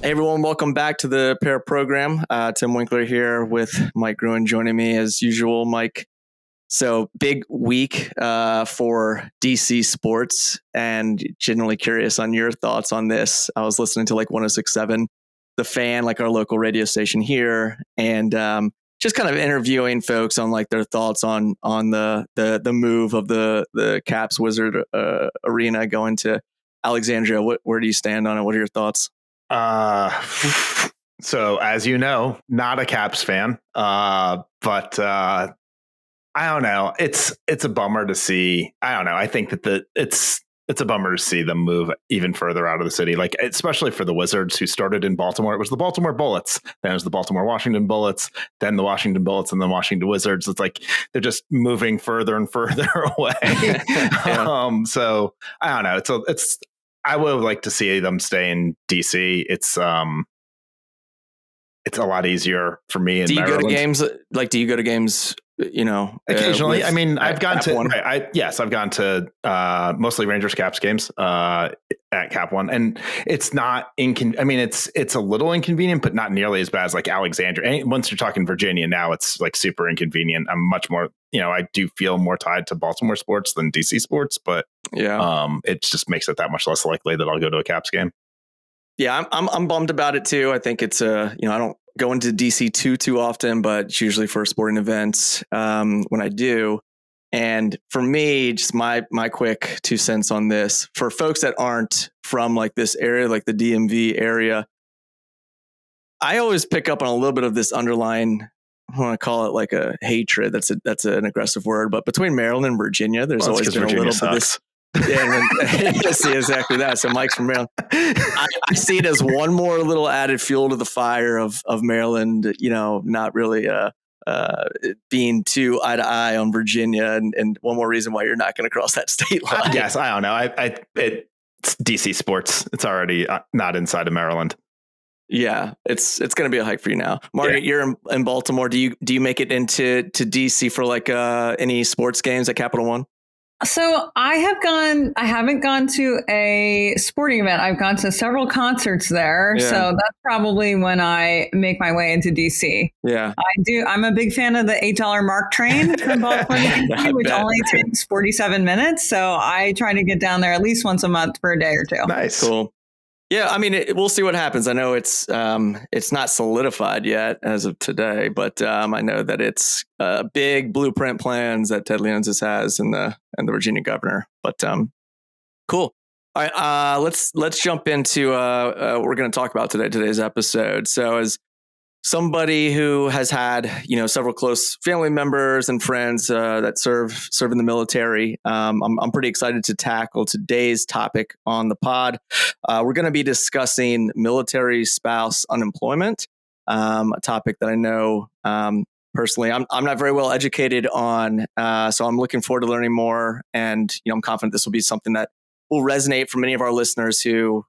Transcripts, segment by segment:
Hey everyone, welcome back to the Pair program. Tim Winkler here with Mike Gruen joining me as usual. Mike, so big week for DC sports, and genuinely curious on your thoughts on this. I was listening to like 106.7, The Fan, like our local radio station here, and just kind of interviewing folks on like their thoughts on the move of the Caps Wizard arena going to Alexandria. Where do you stand on it? What are your thoughts? So as you know, not a Caps fan, but I don't know. It's a bummer to see. I don't know. I think that it's a bummer to see them move even further out of the city, like especially for the Wizards, who started in Baltimore. It was the Baltimore Bullets, then it was the Baltimore Washington Bullets, then the Washington Bullets, and then Washington Wizards. It's like they're just moving further and further away. Yeah. So I don't know. It's I would like to see them stay in DC. It's a lot easier for me in Maryland. Go to games? Like, do you go to games? You know, occasionally. I mean, I've gone to. I've gone to mostly Rangers Caps games at Cap One, and it's not I mean, it's a little inconvenient, but not nearly as bad as like Alexandria. And once you're talking Virginia, now it's like super inconvenient. I'm much more. I do feel more tied to Baltimore sports than DC sports, but yeah, it just makes it that much less likely that I'll go to a Caps game. Yeah, I'm bummed about it too. I think it's I don't go into DC too often, but it's usually for sporting events when I do. And for me, just my quick 2 cents on this, for folks that aren't from like this area, like the DMV area, I always pick up on a little bit of this underlying, I want to call it like a hatred. That's an aggressive word, but between Maryland and Virginia, there's always been Virginia a little bit of this. Yeah, and see exactly that. So Mike's from Maryland. I see it as one more little added fuel to the fire of Maryland. Not really being too eye to eye on Virginia, and one more reason why you're not going to cross that state line. Yes, I don't know. It's DC sports. It's already not inside of Maryland. Yeah, it's going to be a hike for you now. Margaret, you're in Baltimore. Do you make it into DC for like any sports games at Capital One? So I haven't gone to a sporting event. I've gone to several concerts there. Yeah. So that's probably when I make my way into DC. Yeah. I'm a big fan of the $8 Mark train from Baltimore to DC, which only takes 47 minutes. So I try to get down there at least once a month for a day or two. Nice. Cool. Yeah, I mean, we'll see what happens. I know it's not solidified yet as of today, but I know that it's big blueprint plans that Ted Leonsis has and the Virginia governor. But cool. All right, let's jump into what we're going to talk about today's episode. So as somebody who has had several close family members and friends that serve in the military, I'm pretty excited to tackle today's topic on the pod. We're going to be discussing military spouse unemployment, a topic that I know personally I'm not very well educated on, so I'm looking forward to learning more. And I'm confident this will be something that will resonate for many of our listeners who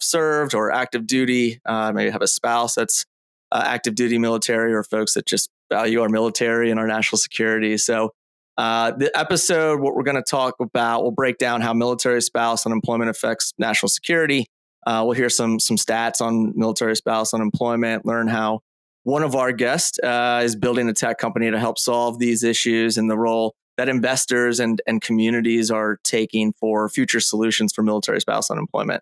served or active duty, maybe have a spouse that's active duty military, or folks that just value our military and our national security. So the episode, what we're going to talk about, we'll break down how military spouse unemployment affects national security. We'll hear some stats on military spouse unemployment, learn how one of our guests is building a tech company to help solve these issues, and the role that investors and communities are taking for future solutions for military spouse unemployment.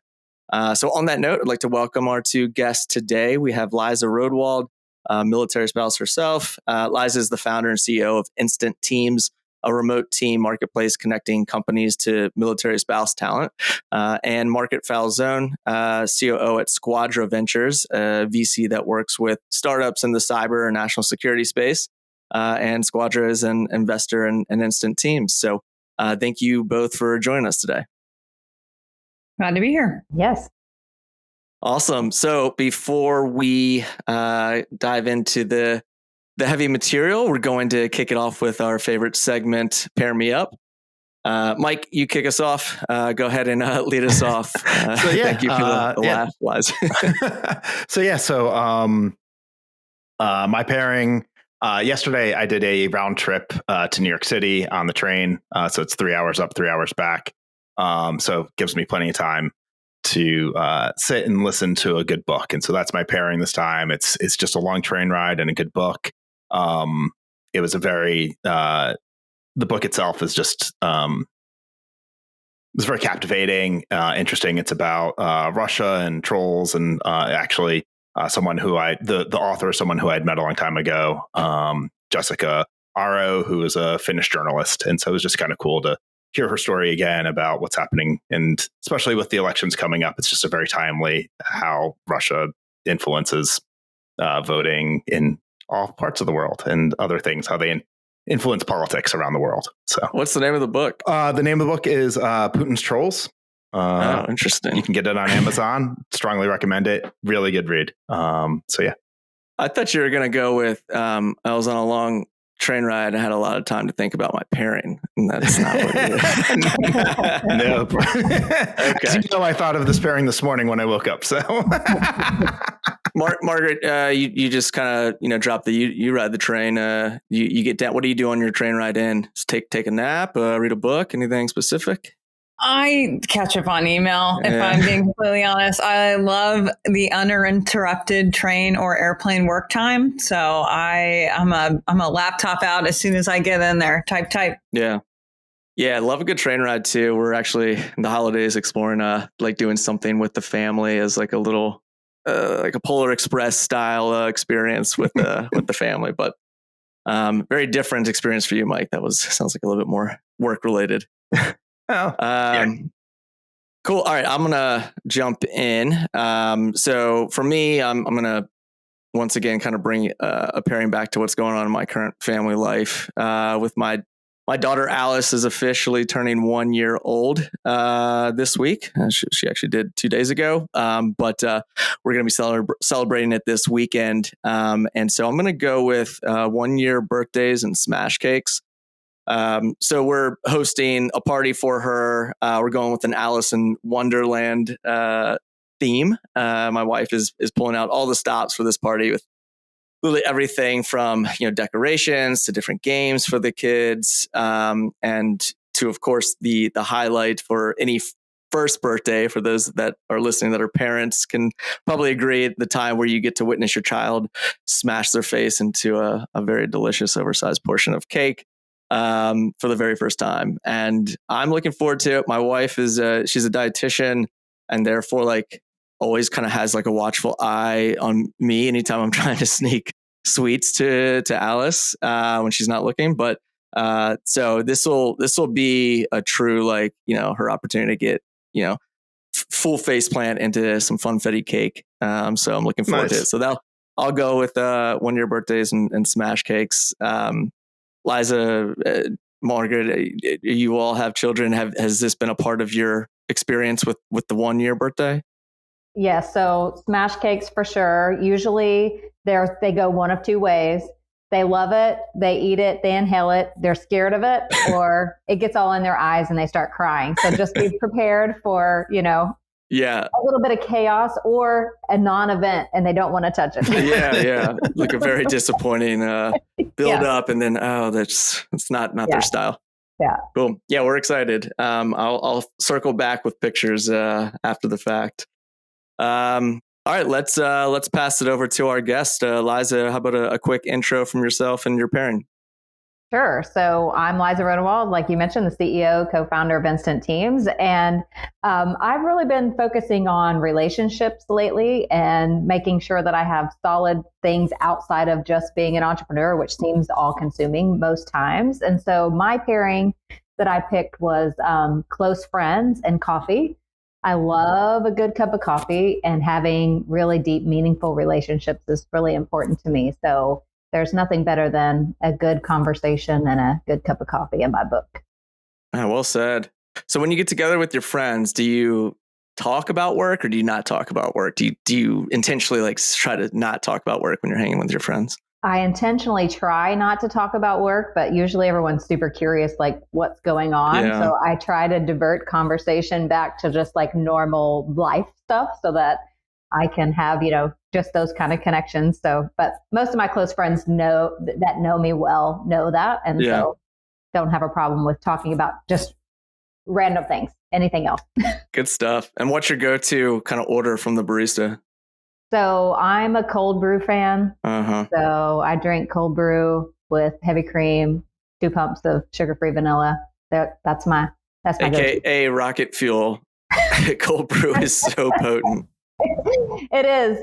So on that note, I'd like to welcome our 2 guests today. We have Liza Rodewald, military spouse herself. Liza is the founder and CEO of Instant Teams, a remote team marketplace connecting companies to military spouse talent. And Margaret Falzon, COO at Squadra Ventures, a VC that works with startups in the cyber and national security space. And Squadra is an investor in Instant Teams. So thank you both for joining us today. Glad to be here. Yes. Awesome. So before we dive into the heavy material, we're going to kick it off with our favorite segment, Pair Me Up. Mike, you kick us off. Go ahead and lead us off. Thank you for the laugh, Liza. My pairing, yesterday I did a round trip to New York City on the train. So it's 3 hours up, 3 hours back. So it gives me plenty of time to sit and listen to a good book. And so that's my pairing this time. It's just a long train ride and a good book. It was a very the book itself is just it's very captivating, interesting. It's about Russia and trolls, and actually someone who the author is someone who I had met a long time ago, Jessica Aro, who is a Finnish journalist. And so it was just kind of cool to hear her story again about what's happening. And especially with the elections coming up, it's just a very timely how Russia influences voting in all parts of the world and other things, how they influence politics around the world. So what's the name of the book? The name of the book is Putin's Trolls. Oh, interesting. You can get it on Amazon. Strongly recommend it. Really good read. So yeah. I thought you were going to go with, I was on a long train ride and had a lot of time to think about my pairing. And that's not what it is. Nope. Okay. You know, I thought of this pairing this morning when I woke up. So Margaret, you just kind of, drop you ride the train. You get down. What do you do on your train ride in? Just take a nap, read a book, anything specific? I catch up on email, if I'm being completely honest. I love the uninterrupted train or airplane work time. So I'm a laptop out as soon as I get in there. Type. Yeah. Yeah, I love a good train ride too. We're actually in the holidays exploring like doing something with the family as like a little like a Polar Express style experience with the family. But very different experience for you, Mike. Sounds like a little bit more work related. Cool. All right, I'm gonna jump in. So for me, I'm gonna once again kind of bring a pairing back to what's going on in my current family life. With my daughter Alice is officially turning 1 year old this week. She actually did 2 days ago, but we're gonna be celebrating it this weekend. And so I'm gonna go with 1 year birthdays and smash cakes. So we're hosting a party for her. We're going with an Alice in Wonderland theme. My wife is pulling out all the stops for this party with literally everything from decorations to different games for the kids, and to of course the highlight for any first birthday for those that are listening that are parents can probably agree at the time where you get to witness your child smash their face into a very delicious oversized portion of cake. For the very first time. And I'm looking forward to it. My wife she's a dietitian and therefore like always kind of has like a watchful eye on me anytime I'm trying to sneak sweets to Alice when she's not looking. But so this will be a true like, her opportunity to get, full face plant into some funfetti cake. So I'm looking forward to it. So I'll go with 1 year birthdays and smash cakes. Liza, Margaret, you all have children. Has this been a part of your experience with the 1 year birthday? Yeah, so smash cakes for sure. Usually they go one of two ways. They love it, they eat it, they inhale it, they're scared of it, or it gets all in their eyes and they start crying. So just be prepared for, a little bit of chaos or a non-event and they don't want to touch it. Yeah. Like a very disappointing build up and then, it's not their style. Yeah. Cool. Yeah, we're excited. I'll circle back with pictures after the fact. All right, let's pass it over to our guest. Liza, how about a quick intro from yourself and your pairing? Sure. So I'm Liza Rodewald, like you mentioned, the CEO, co-founder of Instant Teams. And I've really been focusing on relationships lately and making sure that I have solid things outside of just being an entrepreneur, which seems all-consuming most times. And so my pairing that I picked was close friends and coffee. I love a good cup of coffee, and having really deep, meaningful relationships is really important to me. So there's nothing better than a good conversation and a good cup of coffee in my book. Well said. So when you get together with your friends, do you talk about work or do you not talk about work? Do you intentionally like try to not talk about work when you're hanging with your friends? I intentionally try not to talk about work, but usually everyone's super curious, like what's going on. Yeah. So I try to divert conversation back to just like normal life stuff so that I can have, just those kind of connections. So, but most of my close friends know me well, know that. And so don't have a problem with talking about just random things. anything else. Good stuff. And what's your go-to kind of order from the barista? So I'm a cold brew fan. Uh-huh. So I drink cold brew with heavy cream, 2 pumps of sugar-free vanilla. That's my go-to. AKA rocket fuel. Cold brew is so potent. It is.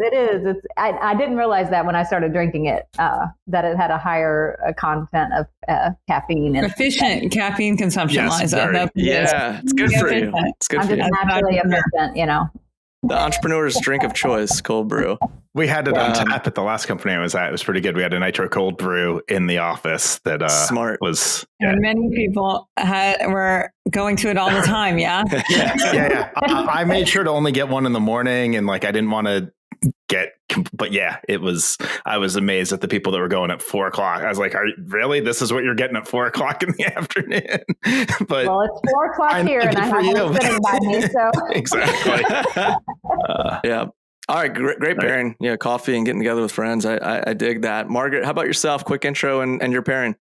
I didn't realize that when I started drinking it, that it had a higher content of caffeine. And efficient caffeine consumption, Yes, Liza. It's good for you. It's good I'm for you. just naturally efficient, The entrepreneur's drink of choice, cold brew. We had it on tap at the last company I was at. It was pretty good. We had a nitro cold brew in the office that Smart. was. Yeah. And many people were going to it all the time. Yeah. Yeah. I made sure to only get one in the morning, and like I didn't want to but yeah, I was amazed at the people that were going at 4 o'clock. I was like, really? This is what you're getting at 4 o'clock in the afternoon? But well, it's 4 o'clock here and I have one sitting by me. So exactly. Yeah. All right. Great pairing. Yeah. Coffee and getting together with friends. I dig that. Margaret, how about yourself? Quick intro and your pairing.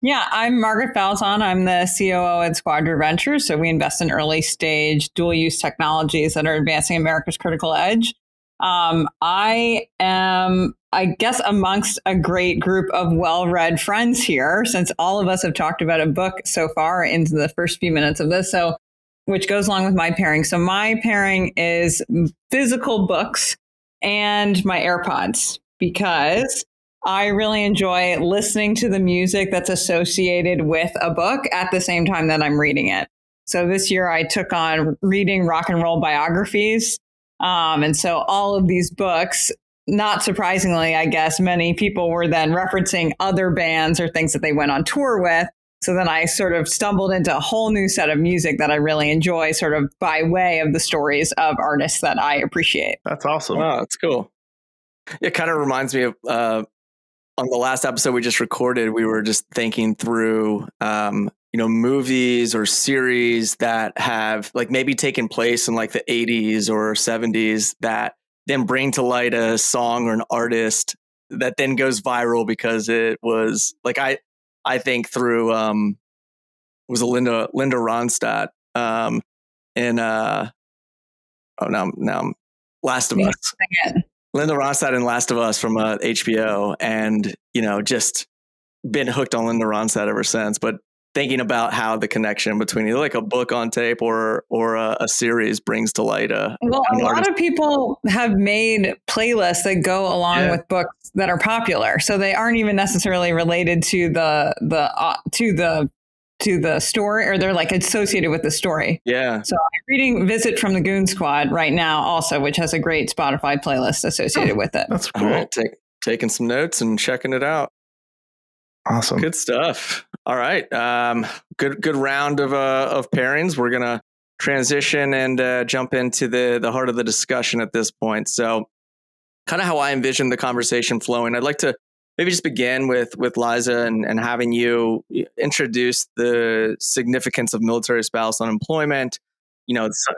Yeah, I'm Margaret Falzon. I'm the COO at Squadra Ventures. So we invest in early stage dual use technologies that are advancing America's critical edge. I am, I guess, amongst a great group of well-read friends here, since all of us have talked about a book so far into the first few minutes of this. So, which goes along with my pairing. So my pairing is physical books and my AirPods, because I really enjoy listening to the music that's associated with a book at the same time that I'm reading it. So this year I took on reading rock and roll biographies. And so all of these books, not surprisingly, I guess, many people were then referencing other bands or things that they went on tour with. So then I sort of stumbled into a whole new set of music that I really enjoy, sort of by way of the stories of artists that I appreciate. That's awesome. Wow, that's cool. It kind of reminds me of on the last episode we just recorded, we were just thinking through movies or series that have like maybe taken place in like the 80s or 70s that then bring to light a song or an artist that then goes viral because it was like I think through was a Linda Ronstadt in now I'm Last of Us. Linda Ronstadt in Last of Us from HBO, and just been hooked on Linda Ronstadt ever since. But thinking about how the connection between either like a book on tape or a series brings to light a lot of people have made playlists that go along with books that are popular, so they aren't even necessarily related to the story, or they're like associated with the story. Yeah. So I'm reading Visit from the Goon Squad right now also, which has a great Spotify playlist associated with it. That's cool. All right, taking some notes and checking it out. Awesome. Good stuff. All right. Good round of pairings. We're going to transition and jump into the heart of the discussion at this point. So kind of how I envision the conversation flowing. I'd like to maybe just begin with Liza and having you introduce the significance of military spouse unemployment,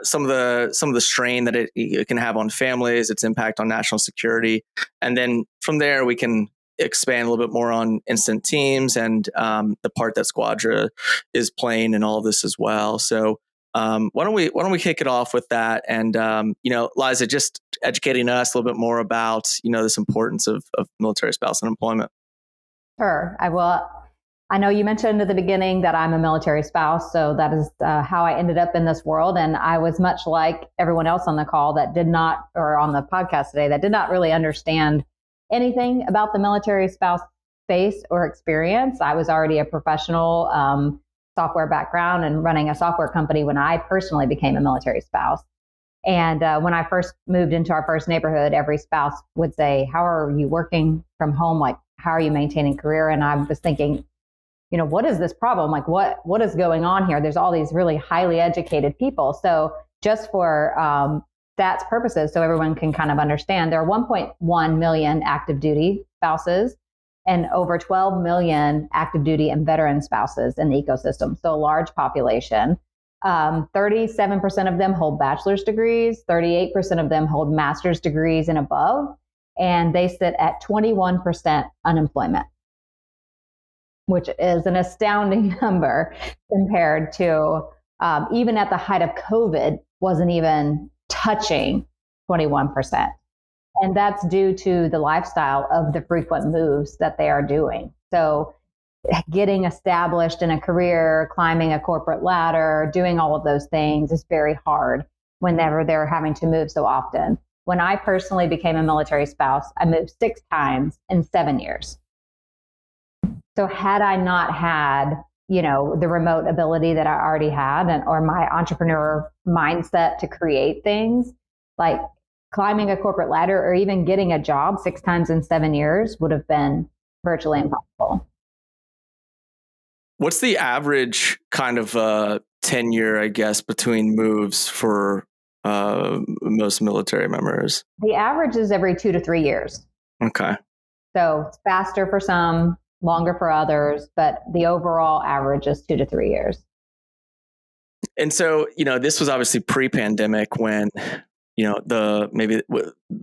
some of the strain that it can have on families, its impact on national security. And then from there, we can expand a little bit more on instant teams and the part that Squadra is playing in all this as well. So why don't we kick it off with that? And Liza, just educating us a little bit more about this importance of military spouse unemployment. Sure, I will. I know you mentioned at the beginning that I'm a military spouse, so that is how I ended up in this world. And I was much like everyone else on the call that did not, or on the podcast today, that did not really understand anything about the military spouse space or experience. I was already a professional software background and running a software company when I personally became a military spouse. And when I first moved into our first neighborhood, every spouse would say, how are you working from home? Like, how are you maintaining career? And I was thinking, what is this problem? Like, what is going on here? There's all these really highly educated people. So just for stats purposes, so everyone can kind of understand, there are 1.1 million active duty spouses and over 12 million active duty and veteran spouses in the ecosystem. So a large population. 37% of them hold bachelor's degrees, 38% of them hold master's degrees and above, and they sit at 21% unemployment, which is an astounding number compared to even at the height of COVID, wasn't even touching 21%. And that's due to the lifestyle of the frequent moves that they are doing. So getting established in a career, climbing a corporate ladder, doing all of those things is very hard whenever they're having to move so often. When I personally became a military spouse, I moved 6 times in 7 years. So had I not had, the remote ability that I already had or my entrepreneur mindset to create things, like climbing a corporate ladder or even getting a job 6 times in 7 years would have been virtually impossible. What's the average kind of tenure, I guess, between moves for most military members? The average is every 2 to 3 years. Okay. So it's faster for some, longer for others, but the overall average is 2 to 3 years. And so, this was obviously pre-pandemic when, the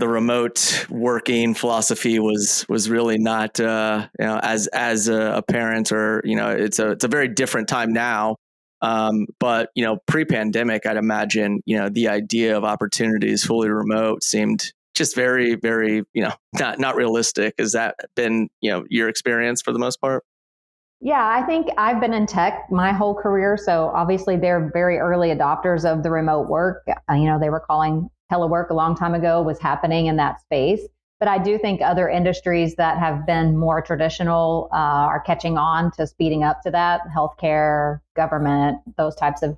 remote working philosophy was really not, as apparent, or, it's a very different time now. But, pre-pandemic, I'd imagine, the idea of opportunities fully remote seemed just very, very, not realistic. Has that been, your experience for the most part? Yeah, I think I've been in tech my whole career. So obviously they're very early adopters of the remote work. They were calling telework a long time ago was happening in that space. But I do think other industries that have been more traditional are catching on to speeding up to that. Healthcare, government, those types of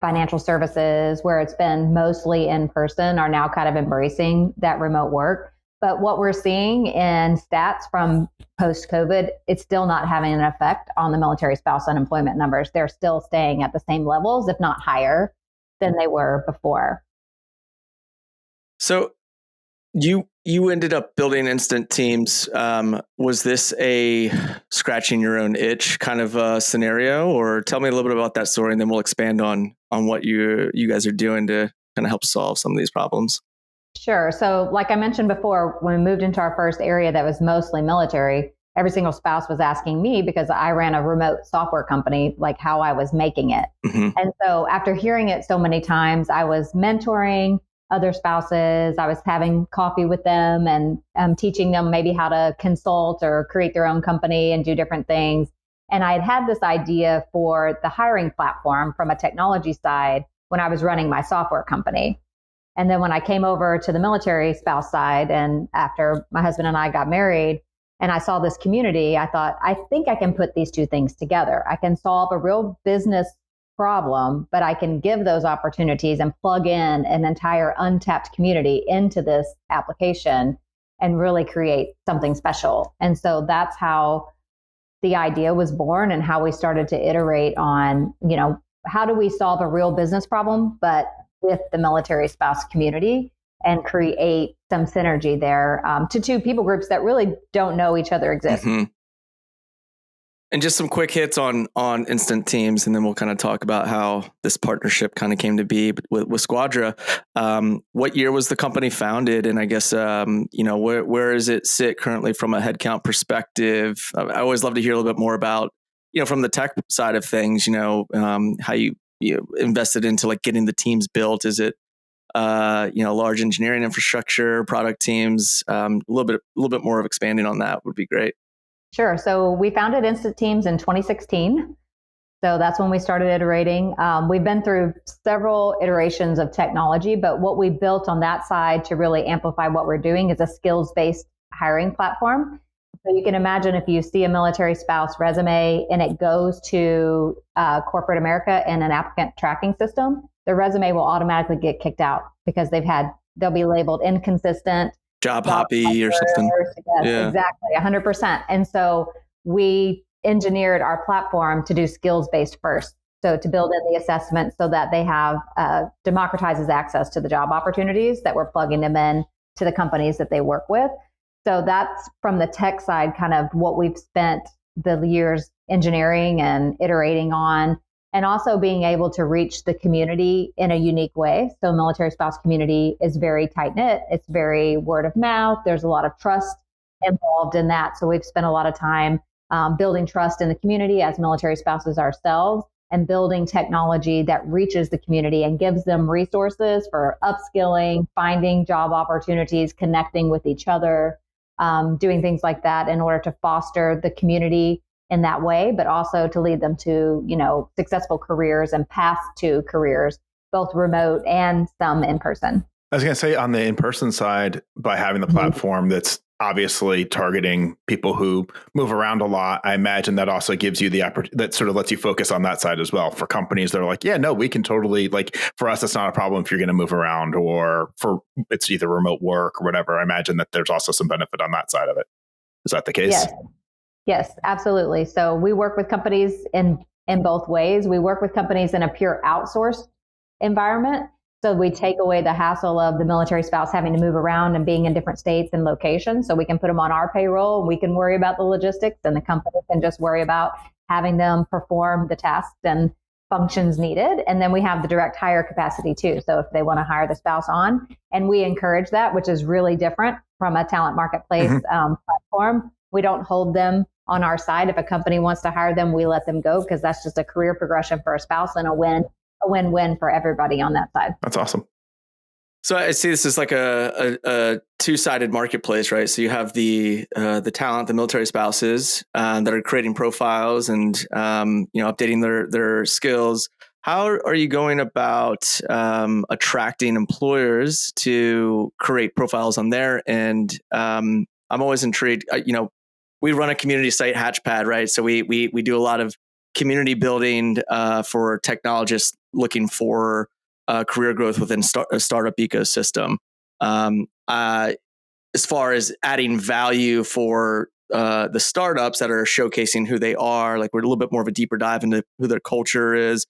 financial services where it's been mostly in person are now kind of embracing that remote work. But what we're seeing in stats from post-COVID, it's still not having an effect on the military spouse unemployment numbers. They're still staying at the same levels, if not higher, than they were before. So you ended up building Instant Teams. Was this a scratching your own itch kind of scenario? Or tell me a little bit about that story, and then we'll expand on what you guys are doing to kind of help solve some of these problems. Sure. So like I mentioned before, when we moved into our first area that was mostly military, every single spouse was asking me, because I ran a remote software company, like how I was making it. Mm-hmm. And so after hearing it so many times, I was mentoring other spouses. I was having coffee with them and teaching them maybe how to consult or create their own company and do different things. And I had this idea for the hiring platform from a technology side when I was running my software company. And then when I came over to the military spouse side, and after my husband and I got married, and I saw this community, I thought, I think I can put these two things together. I can solve a real business problem, but I can give those opportunities and plug in an entire untapped community into this application and really create something special. And so that's how the idea was born, and how we started to iterate on, how do we solve a real business problem, but with the military spouse community, and create some synergy there to two people groups that really don't know each other exist. Mm-hmm. And just some quick hits on Instant Teams, and then we'll kind of talk about how this partnership kind of came to be with Squadra. What year was the company founded? And I guess, where does it sit currently from a headcount perspective? I always love to hear a little bit more about, from the tech side of things, how you invested into like getting the teams built. Is it, large engineering infrastructure, product teams? A little bit more of expanding on that would be great. Sure. So we founded Instant Teams in 2016. So that's when we started iterating. We've been through several iterations of technology, but what we built on that side to really amplify what we're doing is a skills-based hiring platform. So you can imagine if you see a military spouse resume and it goes to corporate America in an applicant tracking system, the resume will automatically get kicked out because they'll be labeled inconsistent, job hoppy or something. Yes, yeah. Exactly, 100%. And so we engineered our platform to do skills-based first. So to build in the assessment so that they have democratizes access to the job opportunities that we're plugging them in to the companies that they work with. So that's from the tech side, kind of what we've spent the years engineering and iterating on, and also being able to reach the community in a unique way. So military spouse community is very tight knit. It's very word of mouth. There's a lot of trust involved in that. So we've spent a lot of time building trust in the community as military spouses ourselves, and building technology that reaches the community and gives them resources for upskilling, finding job opportunities, connecting with each other, doing things like that in order to foster the community in that way, but also to lead them to, successful careers and paths to careers, both remote and some in person. I was going to say on the in-person side, by having the platform that's obviously targeting people who move around a lot, I imagine that also gives you the opportunity, that sort of lets you focus on that side as well. For companies that are like, yeah, no, we can totally, like, for us, it's not a problem if you're going to move around, or for it's either remote work or whatever. I imagine that there's also some benefit on that side of it. Is that the case? Yes, absolutely. So we work with companies in both ways. We work with companies in a pure outsourced environment. So we take away the hassle of the military spouse having to move around and being in different states and locations. So we can put them on our payroll, and we can worry about the logistics, and the company can just worry about having them perform the tasks and functions needed. And then we have the direct hire capacity too. So if they want to hire the spouse on, and we encourage that, which is really different from a talent marketplace platform. We don't hold them on our side. If a company wants to hire them, we let them go, because that's just a career progression for a spouse and a win-win for everybody on that side. That's awesome. So I see this is like a two-sided marketplace, right? So you have the talent, the military spouses that are creating profiles and updating their skills. How are you going about attracting employers to create profiles on their end? I'm always intrigued. We run a community site, Hatchpad, right? So we do a lot of community building for technologists looking for career growth within a startup ecosystem. As far as adding value for the startups that are showcasing who they are, like we're a little bit more of a deeper dive into who their culture is.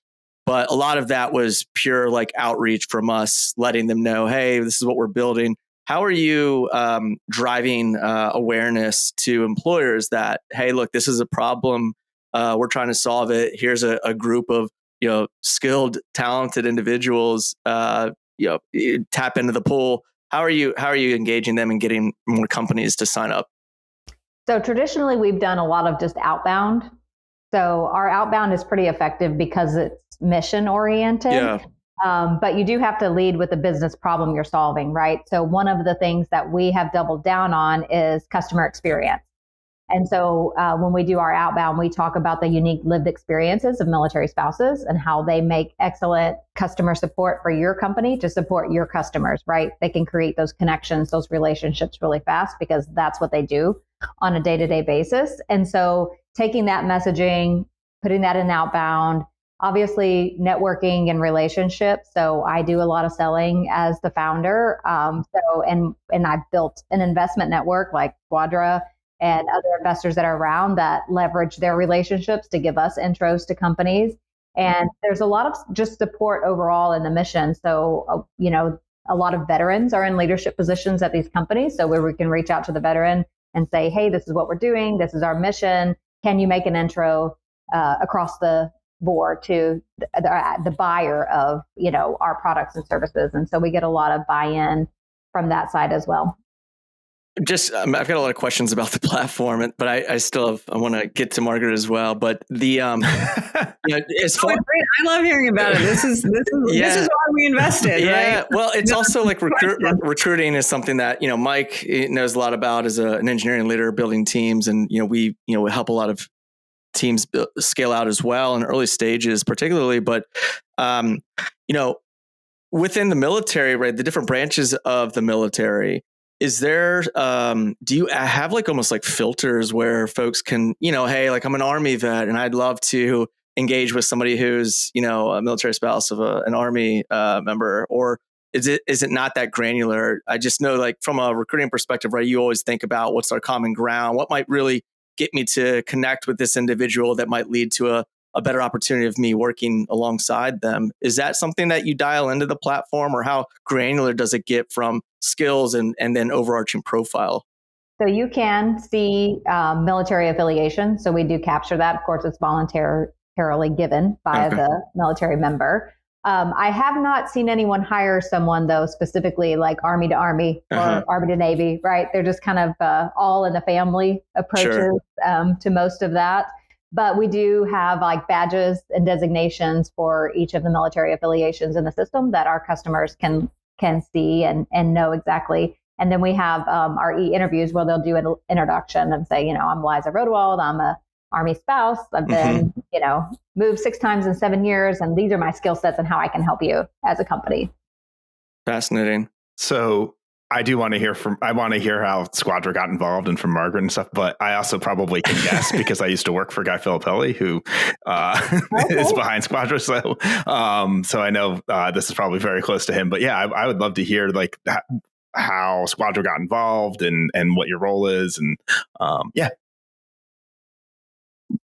But a lot of that was pure like outreach from us, letting them know, hey, this is what we're building. How are you driving awareness to employers that, hey, look, this is a problem. We're trying to solve it. Here's a group of skilled, talented individuals. Tap into the pool. How are you engaging them and getting more companies to sign up? So traditionally, we've done a lot of just outbound. So our outbound is pretty effective because it's mission oriented. Yeah. But you do have to lead with the business problem you're solving, right? So one of the things that we have doubled down on is customer experience. And so when we do our outbound, we talk about the unique lived experiences of military spouses and how they make excellent customer support for your company to support your customers, right? They can create those connections, those relationships really fast because that's what they do on a day-to-day basis. And so taking that messaging, putting that in outbound, obviously networking and relationships. So I do a lot of selling as the founder. And I've built an investment network like Squadra and other investors that are around that leverage their relationships to give us intros to companies. And there's a lot of just support overall in the mission. So, a lot of veterans are in leadership positions at these companies. So where we can reach out to the veteran and say, hey, this is what we're doing. This is our mission. Can you make an intro across the board to the buyer of, our products and services? And so we get a lot of buy-in from that side as well. I've got a lot of questions about the platform, but I want to get to Margaret as well. But the, as far, I love hearing about it. This is why we invested, right? Well, it's also like recruiting is something that, Mike knows a lot about as an engineering leader, building teams. And, we help a lot of teams scale out as well in early stages, particularly. But, within the military, right, the different branches of the military, is there, do you have like almost like filters where folks can, hey, like I'm an Army vet and I'd love to engage with somebody who's, a military spouse of an Army member? Or is it not that granular? I just know, like from a recruiting perspective, right, you always think about what's our common ground, what might really get me to connect with this individual that might lead to a better opportunity of me working alongside them. Is that something that you dial into the platform, or how granular does it get from skills and then overarching profile? So you can see military affiliation. So we do capture that. Of course, it's voluntarily given by the military member. I have not seen anyone hire someone, though, specifically like Army to Army or Army to Navy, right? They're just kind of all in the family approaches to most of that. But we do have like badges and designations for each of the military affiliations in the system that our customers can see and know exactly. And then we have our e-interviews where they'll do an introduction and say, I'm Liza Rodewald. I'm a Army spouse. I've been, moved 6 times in 7 years, and these are my skill sets and how I can help you as a company. Fascinating. So I want to hear how Squadra got involved and from Margaret and stuff, but I also probably can guess because I used to work for Guy Filippelli, who is behind Squadra. So I know this is probably very close to him, but yeah, I would love to hear like how Squadra got involved and what your role is. And yeah.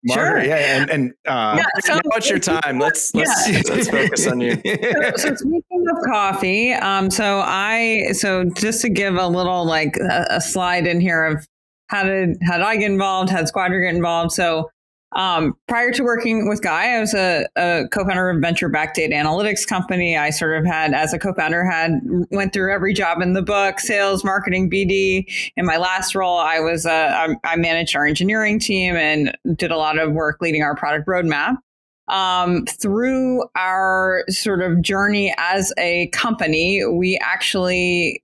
Margaret, sure. Yeah. And now it's your time. Let's focus on you. So speaking of coffee, so just to give a little like a slide in here of how did I get involved? How did Squadra get involved? So prior to working with Guy, I was a co-founder of a venture-backed data analytics company. I sort of as a co-founder, went through every job in the book: sales, marketing, BD. In my last role, I managed our engineering team and did a lot of work leading our product roadmap. Through our sort of journey as a company, we actually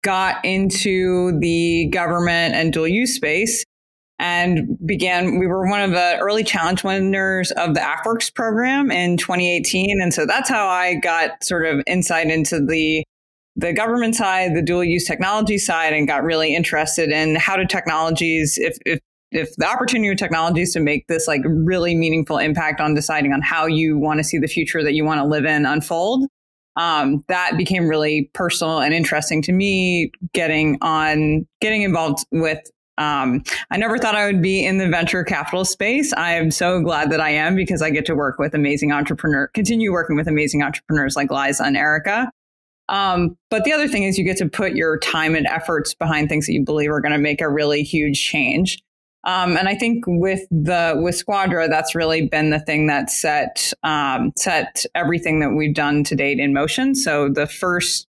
got into the government and dual use space. And we were one of the early challenge winners of the AFWorks program in 2018. And so that's how I got sort of insight into the government side, the dual use technology side, and got really interested in how do technologies, if the opportunity of technologies to make this like really meaningful impact on deciding on how you want to see the future that you want to live in unfold. That became really personal and interesting to me, getting involved with I never thought I would be in the venture capital space. I am so glad that I am, because I get to work with continue working with amazing entrepreneurs like Liza and Erica. But the other thing is you get to put your time and efforts behind things that you believe are going to make a really huge change. And I think with Squadra, that's really been the thing that set everything that we've done to date in motion. So the first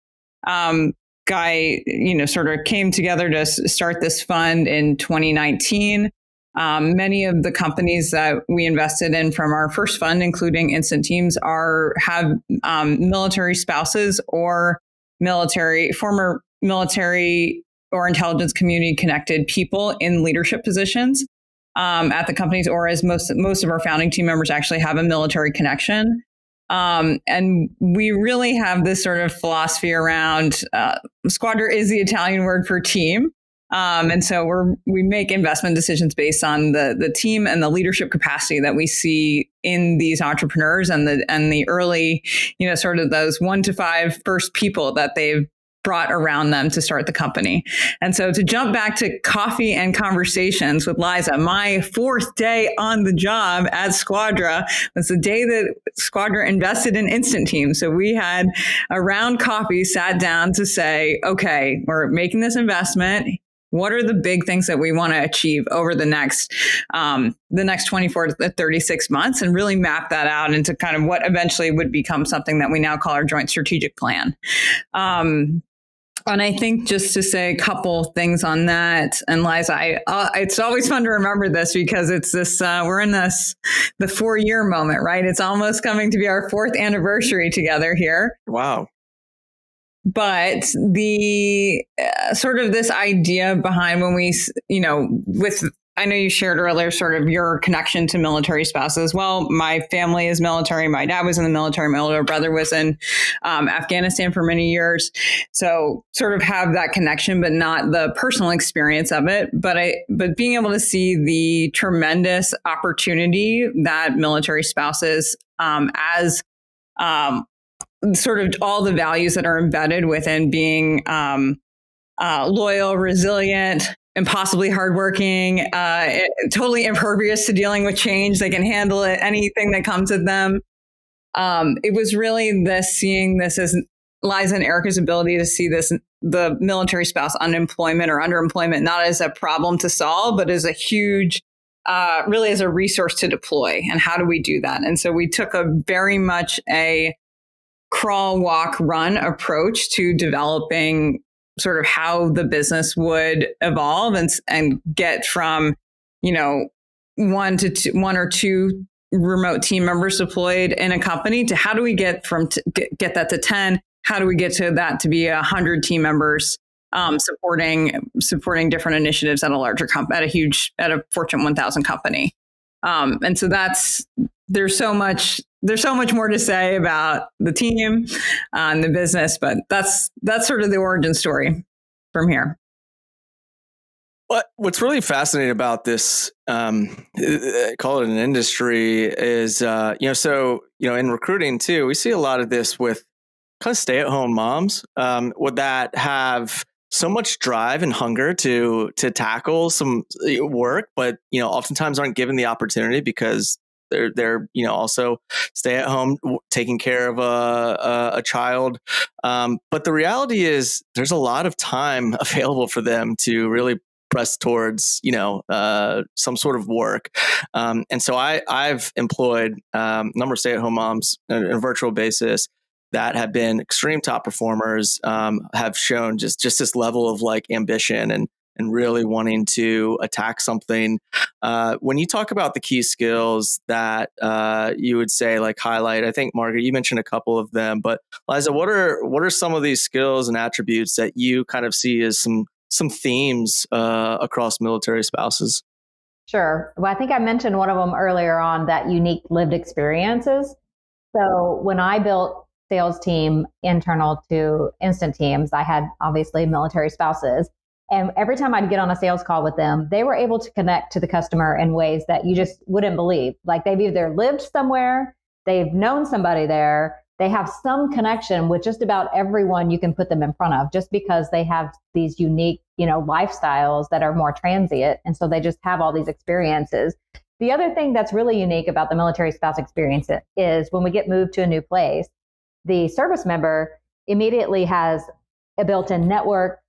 Guy, sort of came together to start this fund in 2019. Many of the companies that we invested in from our first fund, including Instant Teams, have military spouses or former military or intelligence community connected people in leadership positions at the companies, or as most of our founding team members actually have a military connection. And we really have this sort of philosophy around Squadra is the Italian word for team. And so we make investment decisions based on the team and the leadership capacity that we see in these entrepreneurs and the early, sort of those 1 to 5 first people that they've brought around them to start the company. And so to jump back to coffee and conversations with Liza, my 4th day on the job at Squadra was the day that Squadra invested in Instant Teams. So we had a round coffee, sat down to say, okay, we're making this investment. What are the big things that we want to achieve over the next 24 to 36 months, and really map that out into kind of what eventually would become something that we now call our joint strategic plan. And I think just to say a couple things on that, and Liza, it's always fun to remember this because it's this, we're in the 4-year moment, right? It's almost coming to be our 4th anniversary together here. Wow. But the sort of this idea behind when we, I know you shared earlier sort of your connection to military spouses. Well, my family is military. My dad was in the military. My older brother was in Afghanistan for many years. So sort of have that connection, but not the personal experience of it. But being able to see the tremendous opportunity that military spouses as sort of all the values that are embedded within being loyal, resilient, impossibly hardworking, totally impervious to dealing with change. They can handle it, anything that comes at them. It was really seeing this as Liza and Erica's ability to see the military spouse unemployment or underemployment, not as a problem to solve, but as a huge, really as a resource to deploy. And how do we do that? And so we took a very much a crawl, walk, run approach to developing sort of how the business would evolve and get from, one or two remote team members deployed in a company to how do we get get that to 10? How do we get to that to be 100 team members supporting different initiatives at a larger company, at a Fortune 1000 company? And so there's so much more to say about the team and the business, but that's sort of the origin story from here. What's really fascinating about this, call it an industry, is in recruiting too, we see a lot of this with kind of stay-at-home moms would that have so much drive and hunger to tackle some work, but oftentimes aren't given the opportunity because they're also stay at home taking care of a child. But the reality is there's a lot of time available for them to really press towards some sort of work. And so I've employed a number of stay-at-home moms on a virtual basis that have been extreme top performers, have shown just this level of like ambition and really wanting to attack something. When you talk about the key skills that you would say like highlight, I think Margaret, you mentioned a couple of them, but Liza, what are some of these skills and attributes that you kind of see as some themes across military spouses? Sure. Well, I think I mentioned one of them earlier on, that unique lived experiences. So when I built sales team internal to Instant Teams, I had obviously military spouses. And every time I'd get on a sales call with them, they were able to connect to the customer in ways that you just wouldn't believe. Like they've either lived somewhere, they've known somebody there, they have some connection with just about everyone you can put them in front of, just because they have these unique, lifestyles that are more transient. And so they just have all these experiences. The other thing that's really unique about the military spouse experience is when we get moved to a new place, the service member immediately has a built-in network.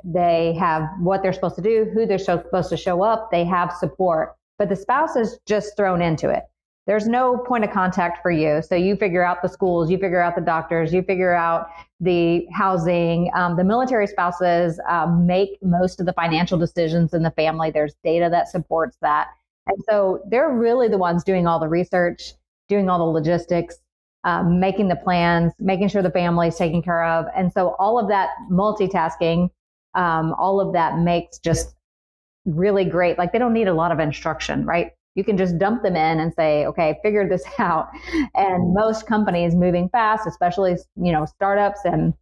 They have what they're supposed to do, who they're supposed to show up. They have support, but the spouse is just thrown into it. There's no point of contact for you. So you figure out the schools, you figure out the doctors, you figure out the housing. The military spouses make most of the financial decisions in the family. There's data that supports that. And so they're really the ones doing all the research, doing all the logistics, making the plans, making sure the family is taken care of. And so all of that multitasking, all of that makes just really great. Like they don't need a lot of instruction, right? You can just dump them in and say, okay, figure this out. And most companies moving fast, especially, startups and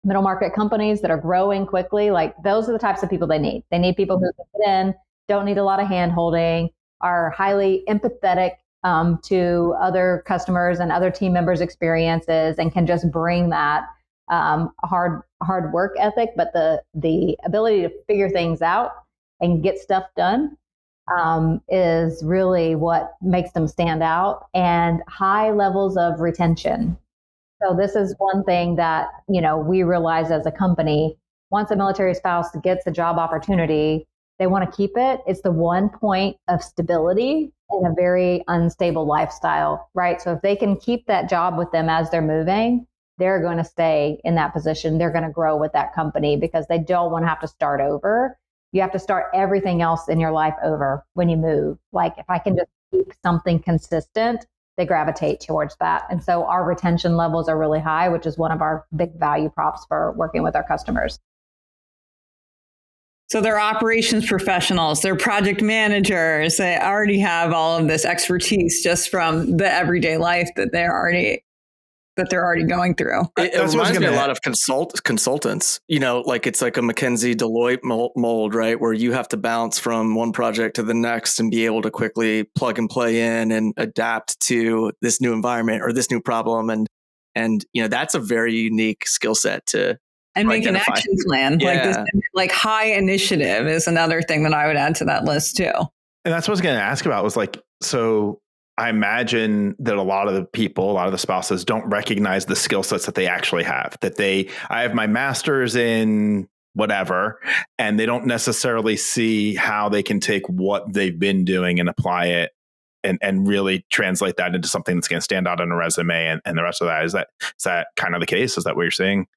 middle market companies that are growing quickly, like those are the types of people they need. They need people who can get in, don't need a lot of hand holding, are highly empathetic to other customers and other team members' experiences, and can just bring that hard work ethic, but the ability to figure things out and get stuff done is really what makes them stand out, and high levels of retention. So this is one thing that, we realize as a company, once a military spouse gets a job opportunity, they want to keep it. It's the one point of stability in a very unstable lifestyle, right? So if they can keep that job with them as they're moving, they're going to stay in that position. They're going to grow with that company because they don't want to have to start over. You have to start everything else in your life over when you move. Like if I can just keep something consistent, they gravitate towards that. And so our retention levels are really high, which is one of our big value props for working with our customers. So they're operations professionals, they're project managers. They already have all of this expertise just from the everyday life that they're already going through. It reminds me a lot of consultants, like it's like a McKinsey Deloitte mold, right? Where you have to bounce from one project to the next and be able to quickly plug and play in and adapt to this new environment or this new problem. And that's a very unique skill set to make identify. An action plan. Yeah. Like this, like high initiative is another thing that I would add to that list too. And that's what I was going to ask about, was like, so I imagine that a lot of the spouses don't recognize the skill sets that they actually have, I have my master's in whatever, and they don't necessarily see how they can take what they've been doing and apply it and really translate that into something that's going to stand out on a resume and the rest of that. Is that kind of the case? Is that what you're seeing?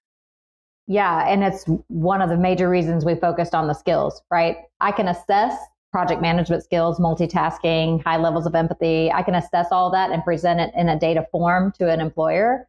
Yeah. And it's one of the major reasons we focused on the skills, right? I can assess project management skills, multitasking, high levels of empathy. I can assess all that and present it in a data form to an employer.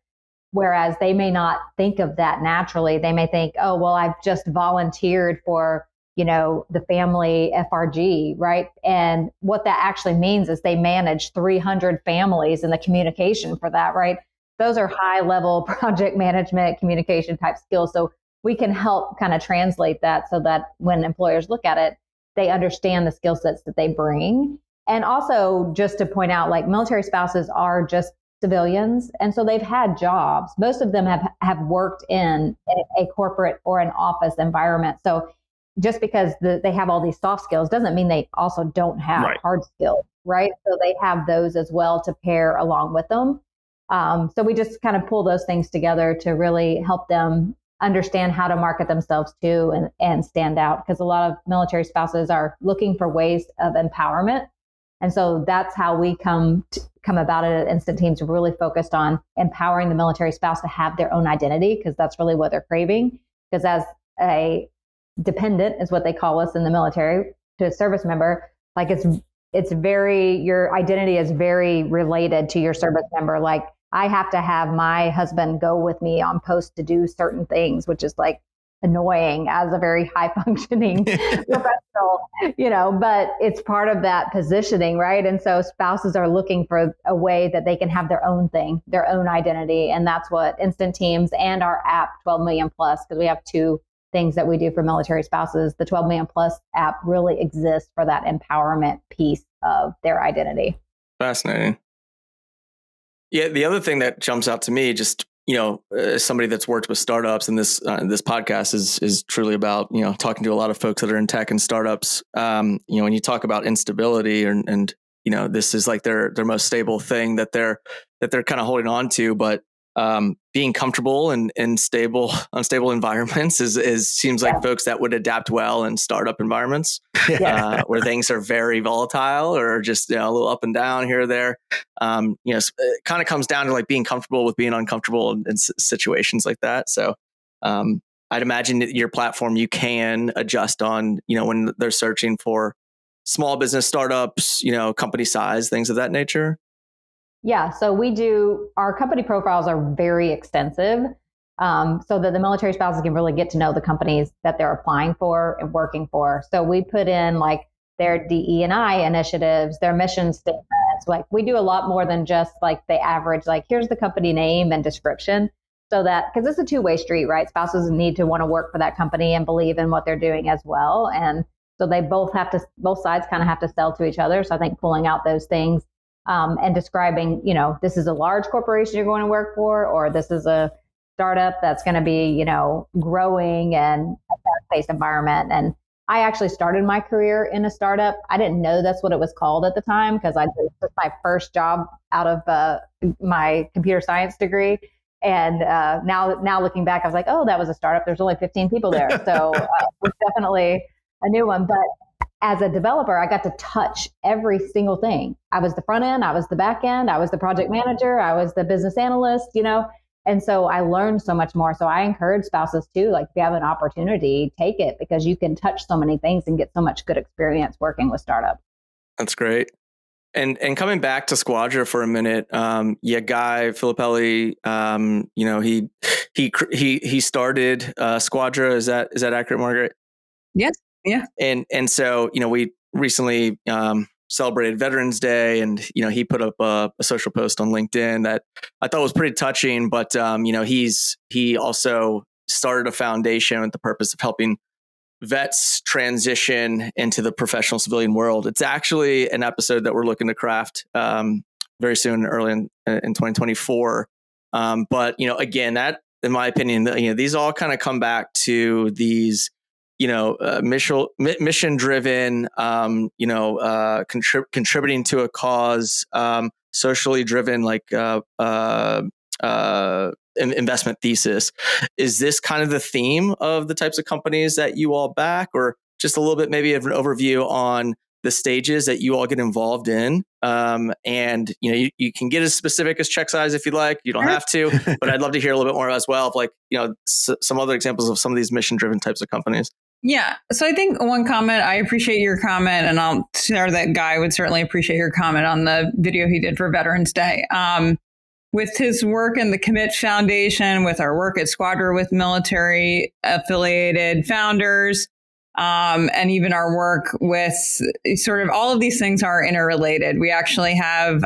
Whereas they may not think of that naturally. They may think, oh, well, I've just volunteered for, the family FRG, right? And what that actually means is they manage 300 families and the communication for that, right? Those are high level project management communication type skills. So we can help kind of translate that so that when employers look at it, they understand the skill sets that they bring. And also just to point out, like military spouses are just civilians. And so they've had jobs. Most of them have worked in a corporate or an office environment. So just because they have all these soft skills doesn't mean they also don't have hard skills, right? So they have those as well to pair along with them. So we just kind of pull those things together to really help them understand how to market themselves too and stand out, because a lot of military spouses are looking for ways of empowerment. And so that's how we come about it at Instant Teams, really focused on empowering the military spouse to have their own identity, because that's really what they're craving. Because as a dependent is what they call us in the military, to a service member, like it's very, your identity is very related to your service member. Like I have to have my husband go with me on post to do certain things, which is like annoying as a very high functioning professional, but it's part of that positioning, right? And so spouses are looking for a way that they can have their own thing, their own identity. And that's what Instant Teams and our app 12 Million Plus, because we have two things that we do for military spouses. The 12 Million Plus app really exists for that empowerment piece of their identity. Fascinating. Yeah, the other thing that jumps out to me, just as somebody that's worked with startups, and this podcast is truly about talking to a lot of folks that are in tech and startups. When you talk about instability and this is like their most stable thing that they're kind of holding on to, but being comfortable in unstable environments seems like folks that would adapt well in startup environments where things are very volatile or just a little up and down here or there. It kind of comes down to like being comfortable with being uncomfortable in situations like that. So I'd imagine that your platform, you can adjust on, when they're searching for small business startups, company size, things of that nature. Yeah, so our company profiles are very extensive, so that the military spouses can really get to know the companies that they're applying for and working for. So we put in like their DE&I initiatives, their mission statements. Like we do a lot more than just like the average, like here's the company name and description, so that, because it's a two-way street, right? Spouses need to want to work for that company and believe in what they're doing as well. And so they both sides kind of have to sell to each other. So I think pulling out those things, and describing, this is a large corporation you're going to work for, or this is a startup that's going to be, growing and a fast-paced environment. And I actually started my career in a startup. I didn't know that's what it was called at the time, because I took my first job out of my computer science degree. And now looking back, I was like, oh, that was a startup. There's only 15 people there. So it's definitely a new one. But as a developer, I got to touch every single thing. I was the front end, I was the back end, I was the project manager, I was the business analyst, and so I learned so much more. So I encourage spouses too, like if you have an opportunity, take it, because you can touch so many things and get so much good experience working with startups. That's great. And coming back to Squadra for a minute, Guy Filippelli, he started Squadra. Is that accurate, Margaret? Yes. Yeah. And so, we recently celebrated Veterans Day, and, he put up a social post on LinkedIn that I thought was pretty touching, but, he also started a foundation with the purpose of helping vets transition into the professional civilian world. It's actually an episode that we're looking to craft very soon, early in 2024. But, again, that, in my opinion, these all kind of come back to these mission driven, contributing to a cause, socially driven, like investment thesis. Is this kind of the theme of the types of companies that you all back, or just a little bit maybe of an overview on the stages that you all get involved in? And you can get as specific as check size if you'd like. You don't have to, but I'd love to hear a little bit more as well of like some other examples of some of these mission driven types of companies. Yeah. So I think one comment, I appreciate your comment, and I'll share that Guy would certainly appreciate your comment on the video he did for Veterans Day. With his work in the Commit Foundation, with our work at Squadra with military affiliated founders, and even our work with sort of all of these things are interrelated. We actually have,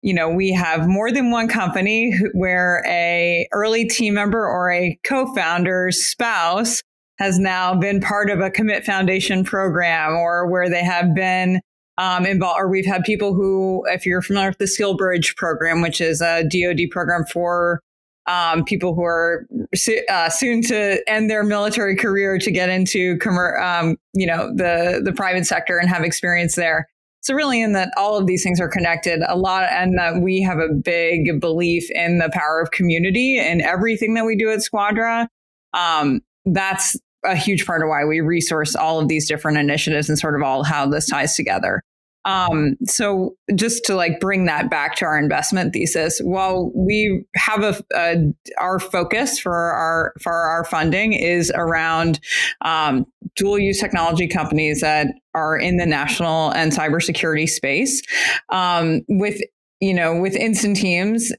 we have more than one company where a early team member or a co-founder's spouse has now been part of a Commit Foundation program, or where they have been involved, or we've had people who, if you're familiar with the Skill Bridge program, which is a DoD program for people who are soon to end their military career to get into the private sector and have experience there. So really, in that all of these things are connected a lot, and that we have a big belief in the power of community and everything that we do at Squadra. That's a huge part of why we resource all of these different initiatives and sort of all how this ties together. So just to bring that back to our investment thesis, while we have our focus for our funding is around dual use technology companies that are in the national and cybersecurity space. With Instant Teams,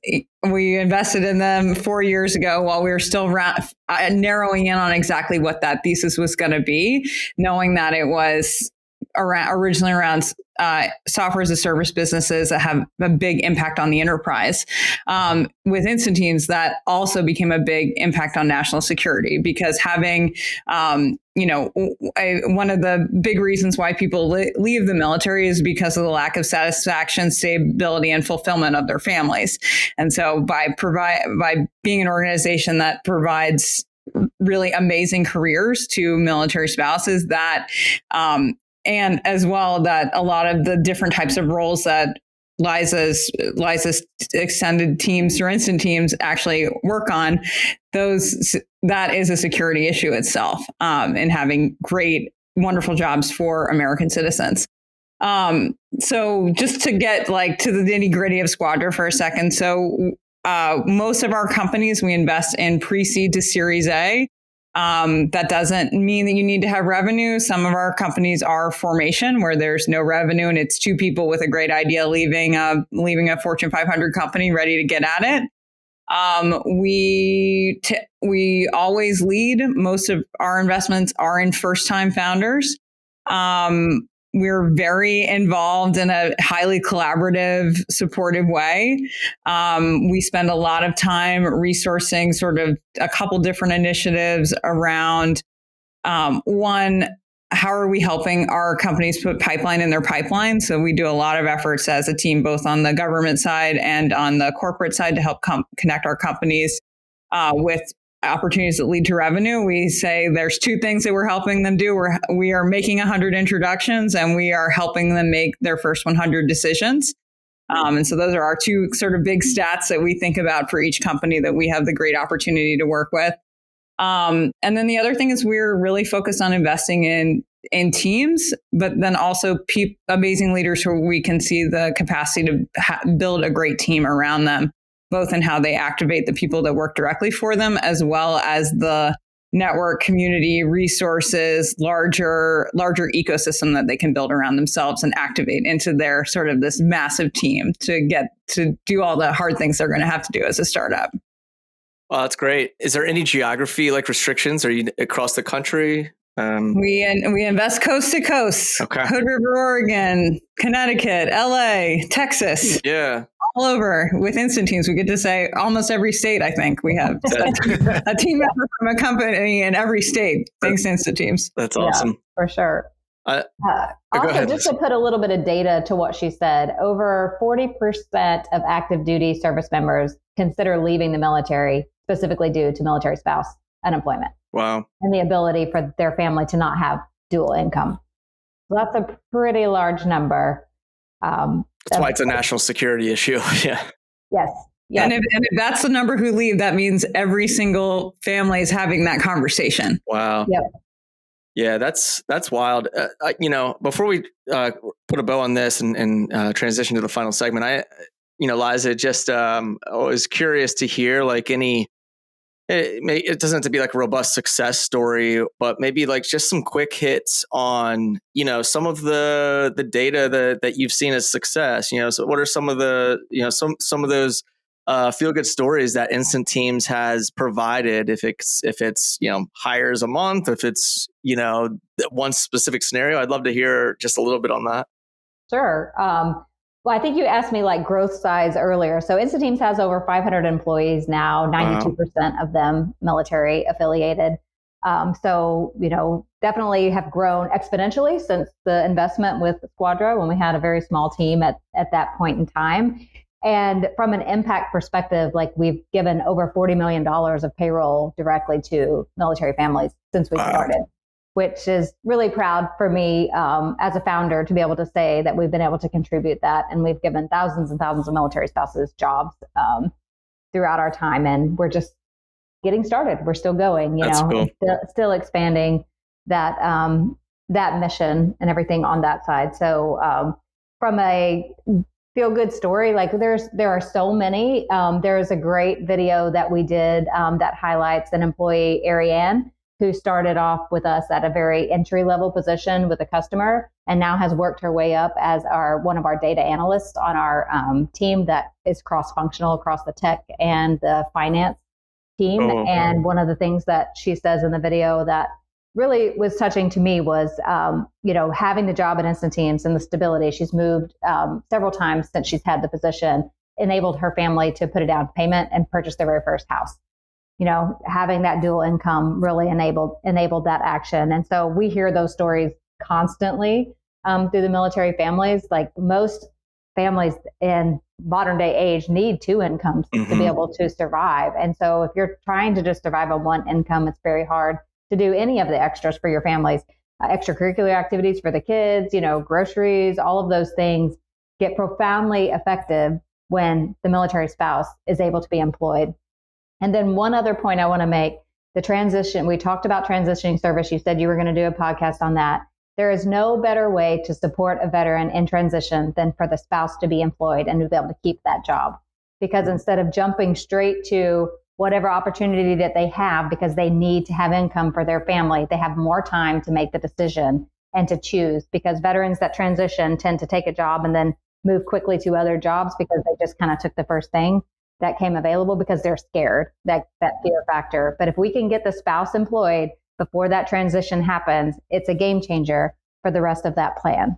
we invested in them 4 years ago while we were still narrowing in on exactly what that thesis was going to be, knowing that it was originally around software as a service businesses that have a big impact on the enterprise. With Instant Teams, that also became a big impact on national security, because having, one of the big reasons why people leave the military is because of the lack of satisfaction, stability, and fulfillment of their families. And so by being an organization that provides really amazing careers to military spouses, that and as well that a lot of the different types of roles that Liza's extended teams or Instant Teams actually work on, that is a security issue itself, in having great, wonderful jobs for American citizens. So just to get to the nitty gritty of Squadra for a second. So most of our companies, we invest in pre-seed to Series A. That doesn't mean that you need to have revenue. Some of our companies are formation, where there's no revenue and it's two people with a great idea leaving a Fortune 500 company ready to get at it. We always lead. Most of our investments are in first-time founders. We're very involved in a highly collaborative, supportive way. We spend a lot of time resourcing sort of a couple different initiatives around, one, how are we helping our companies put pipeline in their pipeline? So we do a lot of efforts as a team, both on the government side and on the corporate side, to help connect our companies with opportunities that lead to revenue. We say there's two things that we're helping them do. We are making 100 introductions, and we are helping them make their first 100 decisions. And so those are our two sort of big stats that we think about for each company that we have the great opportunity to work with. And then the other thing is we're really focused on investing in teams, but then also amazing leaders who we can see the capacity to build a great team around them, both in how they activate the people that work directly for them, as well as the network, community, resources, larger ecosystem that they can build around themselves and activate into their sort of this massive team to get to do all the hard things they're going to have to do as a startup. Well, that's great. Is there any geography restrictions? Are you across the country? We invest coast to coast. Okay. Hood River, Oregon, Connecticut, LA, Texas. Yeah. All over. With Instant Teams, we get to say almost every state. I think we have a team member from a company in every state, thanks to Instant Teams. That's awesome. Yeah, for sure. Go Also, ahead, just to put a little bit of data to what she said, over 40% of active duty service members consider leaving the military specifically due to military spouse unemployment. Wow. And the ability for their family to not have dual income. So that's a pretty large number. That's why it's a national security issue. Yeah. Yes. Yes. And if that's the number who leave, that means every single family is having that conversation. Wow. Yep. Yeah, that's wild. Before we put a bow on this and transition to the final segment, Liza, just was curious to hear any it doesn't have to be like a robust success story, but maybe like just some quick hits on, some of the data that you've seen as success. So what are some of the, some of those feel good stories that Instant Teams has provided? If it's hires a month, if it's one specific scenario, I'd love to hear just a little bit on that. Sure. Well, I think you asked me like growth size earlier. So Instant Teams has over 500 employees now, 92% of them military affiliated. So, definitely have grown exponentially since the investment with Squadra when we had a very small team at that point in time. And from an impact perspective, like we've given over $40 million of payroll directly to military families since we started, which is really proud for me as a founder to be able to say that we've been able to contribute that. And we've given thousands and thousands of military spouses jobs throughout our time. And we're just getting started. We're still going, cool. still expanding that that mission and everything on that side. So from a feel good story, like there are so many. There's a great video that we did that highlights an employee, Ariane, who started off with us at a very entry level position with a customer and now has worked her way up as one of our data analysts on our team that is cross functional across the tech and the finance team. And one of the things that she says in the video that really was touching to me was, having the job at Instant Teams and the stability. She's moved several times since she's had the position, enabled her family to put a down payment and purchase their very first house. Having that dual income really enabled that action. And so we hear those stories constantly through the military families. Like most families in modern day age need two incomes to be able to survive. And so if you're trying to just survive on one income, it's very hard to do any of the extras for your families, extracurricular activities for the kids, groceries, all of those things get profoundly effective when the military spouse is able to be employed. And then one other point I want to make, the transition, we talked about transitioning service. You said you were going to do a podcast on that. There is no better way to support a veteran in transition than for the spouse to be employed and to be able to keep that job. Because instead of jumping straight to whatever opportunity that they have because they need to have income for their family, they have more time to make the decision and to choose, because veterans that transition tend to take a job and then move quickly to other jobs because they just kind of took the first thing that came available because they're scared, that fear factor. But if we can get the spouse employed before that transition happens, it's a game changer for the rest of that plan.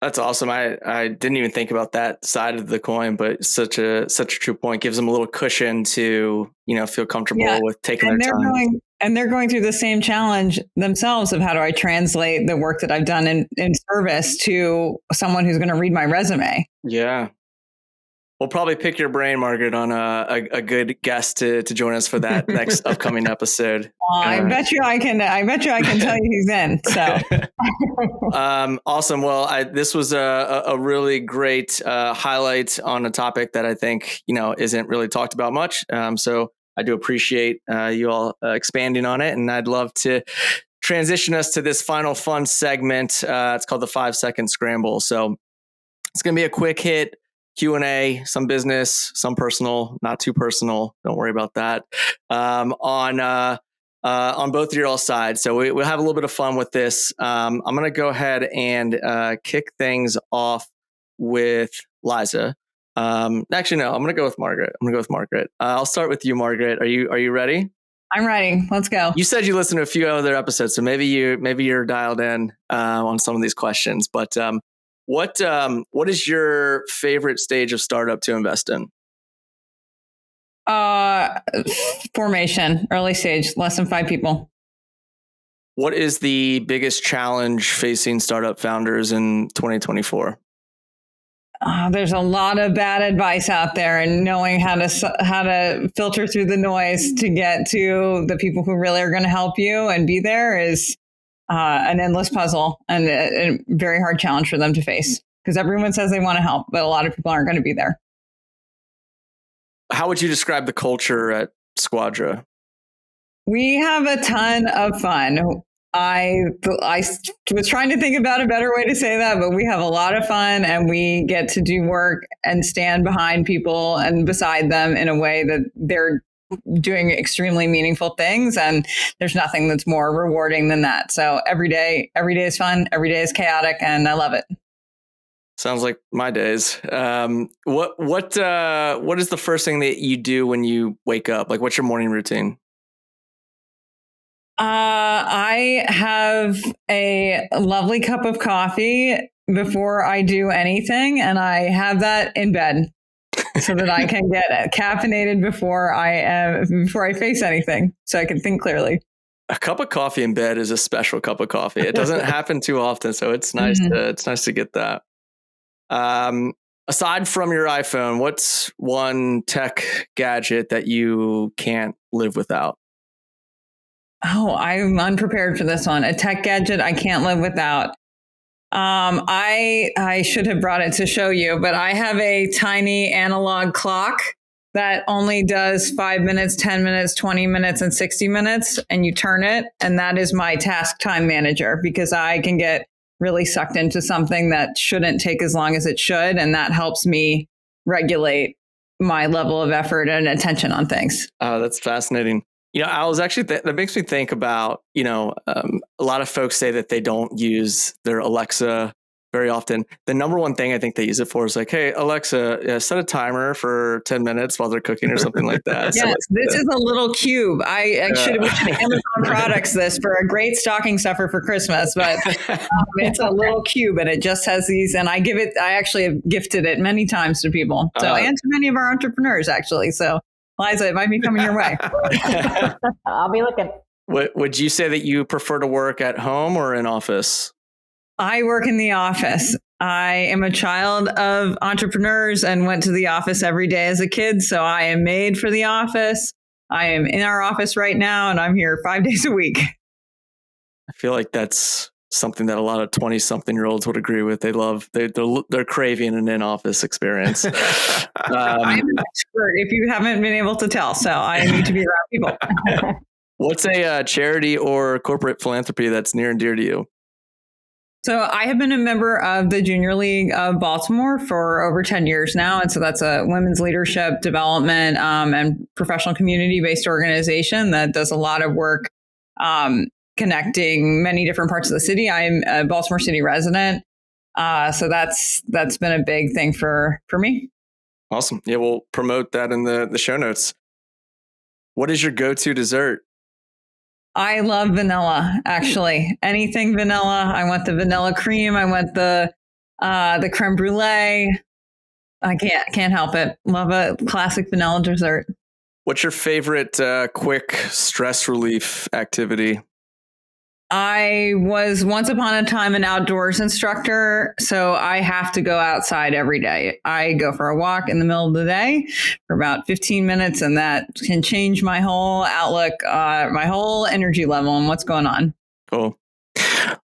That's awesome. I didn't even think about that side of the coin, but such a true point. Gives them a little cushion to, feel comfortable with taking their time. They're going through the same challenge themselves of how do I translate the work that I've done in service to someone who's going to read my resume. Yeah. We'll probably pick your brain, Margaret, on a good guest to join us for that next upcoming episode. I bet you I can tell you who's in. So awesome. Well, this was a really great highlight on a topic that I think isn't really talked about much. So I do appreciate you all expanding on it, and I'd love to transition us to this final fun segment. It's called the 5-second scramble. So it's going to be a quick hit Q&A, some business, some personal, not too personal. Don't worry about that. On both of your all sides. So we'll have a little bit of fun with this. I'm going to go ahead and kick things off with Liza. Actually, no, I'm going to go with Margaret. I'll start with you, Margaret. Are you ready? I'm ready. Let's go. You said you listened to a few other episodes, so maybe you're dialed in on some of these questions. But what is your favorite stage of startup to invest in? Formation, early stage, less than 5 people. What is the biggest challenge facing startup founders in 2024? There's a lot of bad advice out there, and knowing how to filter through the noise to get to the people who really are going to help you and be there is an endless puzzle and a very hard challenge for them to face, because everyone says they want to help, but a lot of people aren't going to be there. How would you describe the culture at Squadra? We have a ton of fun. I was trying to think about a better way to say that, but we have a lot of fun, and we get to do work and stand behind people and beside them in a way that they're doing extremely meaningful things. And there's nothing that's more rewarding than that. So every day is fun. Every day is chaotic, and I love it. Sounds like my days. What is the first thing that you do when you wake up? Like, what's your morning routine? I have a lovely cup of coffee before I do anything, and I have that in bed so that I can get caffeinated before I face anything, so I can think clearly. A cup of coffee in bed is a special cup of coffee. It doesn't happen too often, so it's nice. It's nice to get that. Aside from your iPhone, what's one tech gadget that you can't live without? Oh, I'm unprepared for this one. A tech gadget I can't live without. I should have brought it to show you, but I have a tiny analog clock that only does 5 minutes, 10 minutes, 20 minutes, and 60 minutes, and you turn it, and that is my task time manager, because I can get really sucked into something that shouldn't take as long as it should, and that helps me regulate my level of effort and attention on things. Oh, that's fascinating. I was actually, that makes me think about, a lot of folks say that they don't use their Alexa very often. The number one thing I think they use it for is like, hey, Alexa, set a timer for 10 minutes while they're cooking or something like that. Yes, this is a little cube. We should Amazon products this for a great stocking stuffer for Christmas, but it's a little cube and it just has these, and I actually have gifted it many times to people. So, and to many of our entrepreneurs actually. So Liza, it might be coming your way. I'll be looking. Would you say that you prefer to work at home or in office? I work in the office. I am a child of entrepreneurs and went to the office every day as a kid. So I am made for the office. I am in our office right now, and I'm here 5 days a week. I feel like that's something that a lot of 20-something-year-olds would agree with. They're craving an in-office experience. I'm an expert if you haven't been able to tell. So I need to be around people. What's a charity or corporate philanthropy that's near and dear to you? So I have been a member of the Junior League of Baltimore for over 10 years now. And so that's a women's leadership development and professional community-based organization that does a lot of work connecting many different parts of the city. I'm a Baltimore City resident. So that's been a big thing for me. Awesome. Yeah, we'll promote that in the show notes. What is your go-to dessert? I love vanilla, actually. Anything vanilla. I want the vanilla cream. I want the creme brulee. I can't help it. Love a classic vanilla dessert. What's your favorite quick stress relief activity? I was once upon a time an outdoors instructor, so I have to go outside every day. I go for a walk in the middle of the day for about 15 minutes, and that can change my whole outlook, my whole energy level and what's going on. Cool.